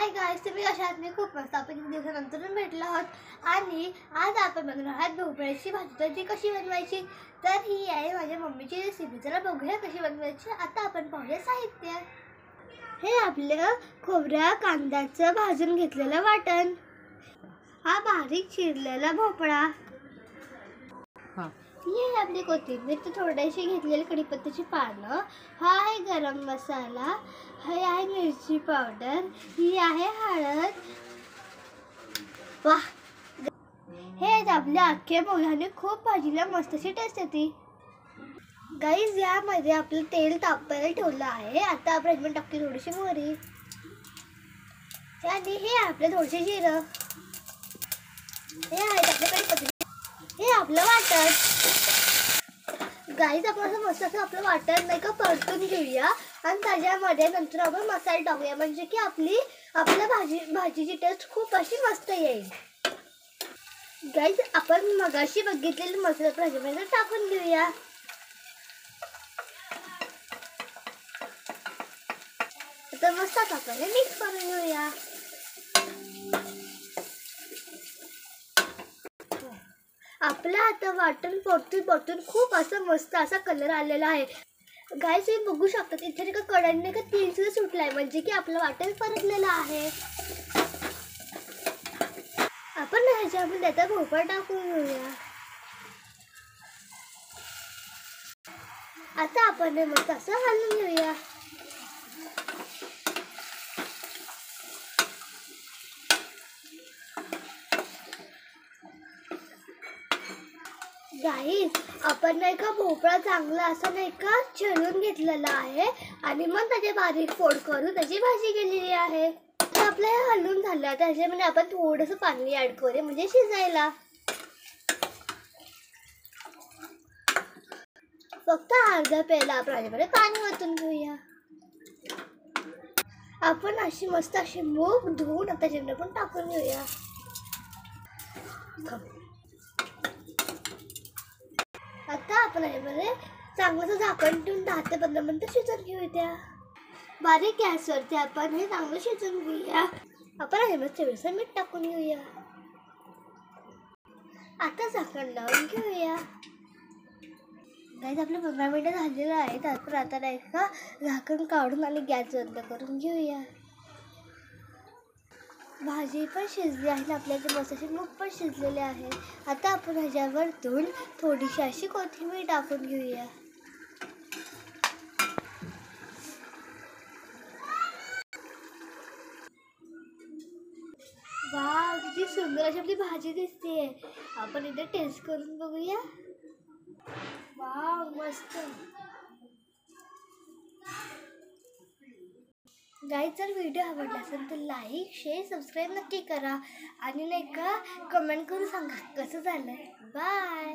Hi guys, तुम्ही कशा आहात? मी खूप मस्त. आपण किती दिवसानंतर भेटलो आहोत आणि आज आपण बनवणार आहोत भोपळ्याची भाजी. तर ती कशी बनवायची, तर ही आहे माझ्या मम्मीची रेसिपी. चला बघूया कशी बनवायची. आता आपण पाहूया साहित्य. हे आपलं खोबऱ्या कांद्याचं भाजून घेतलेलं वाटण, हा बारीक चिरलेला भोपळा, ही आपली कोथिंबीर, तर थोडीशी घेतलेली कढीपत्त्याची पानं, हा आहे गरम मसाला, हे आहे मिरची पावडर, ही आहे हळद. वाह, हे आपले अख्खे पोह्याने खूप भाजीला मस्त अशी टेस्ट येते. गाईज, यामध्ये आपलं तेल तापायला ठेवलं आहे. आता आपण ह्याच्यामध्ये टाकली थोडीशी मोहरी आणि हे आपले थोडेसे जिरं, हे आहे आपले कढीपत्ता, हे आपलं वाटण. गाईज, आपण असं मस्त असं आपलं वाटण नाही का परतून घेऊया आणि त्याच्यामध्ये नंतर आपण मसाला टाकूया, म्हणजे की आपल्या भाजीची टेस्ट खूप अशी मस्त येईल. गाईज, आपण मगाशी बघितलेले मसाला भाजीमध्ये टाकून घेऊया. आता मस्त आपण मिक्स करून घेऊया. आपलं आता वाटण परतून खूप असं मस्त असा कलर आलेला आहे. गाईज, तुम्ही बघू शकता इथे का कढईने का तेल सुद्धा सुटलाय, म्हणजे की आपलं वाटण परतलेलं आहे. आपण ह्याच्यामध्ये आता भोपळा टाकून घेऊया. आता आपण हे मस्त असं हलवून घेऊया. गाईज, आपण नाही का भोपळा चांगला असं नाही का चिरून घेतलेला आहे आणि मग त्याचे बारीक फोड करून त्याची भाजी केलेली आहे. आता आपलं हे हलवून झालं, त्याच्यामध्ये आपण थोडंसं पाणी ऍड करूया म्हणजे शिजायला. फक्त अर्धा पेला आपण ह्याच्यामध्ये पाणी ओतून घेऊया. आपण अशी मस्त अशी मूग धुवून आता त्याच्यामध्ये पण टाकून घेऊया. आता आपण ह्याच्यामध्ये चांगलं झाकण ठेवून 10 ते 15 मिनिटं शिजून घेऊया. बारीक गॅसवरती आपण हे चांगलं शिजून घेऊया. आपण ह्याच्यामध्ये चवीनुसार मीठ टाकून घेऊया. आता झाकण लावून घेऊया. गाईज, आपलं 15 मिनिटं झालेलं आहे. त्यानंतर आता नाही का झाकण काढून आणि गॅस बंद करून घेऊया. भाजी पण शिजली आहे, आपल्याचे मसाले मूग पण शिजलेले आहे. आता आपण ह्याच्यावरतून थोडीशी अशी कोथिंबीर टाकून घेऊया. वाह, किती सुंदर अशी आपली भाजी दिसते. आपण इथे टेस्ट करून बघूया. वाह, मस्त. गाईज, जर व्हिडिओ आवडला असेल तर लाईक, शेअर, सबस्क्राईब नक्की करा आणि नाही का कमेंट करून सांगा कसं झालं. बाय.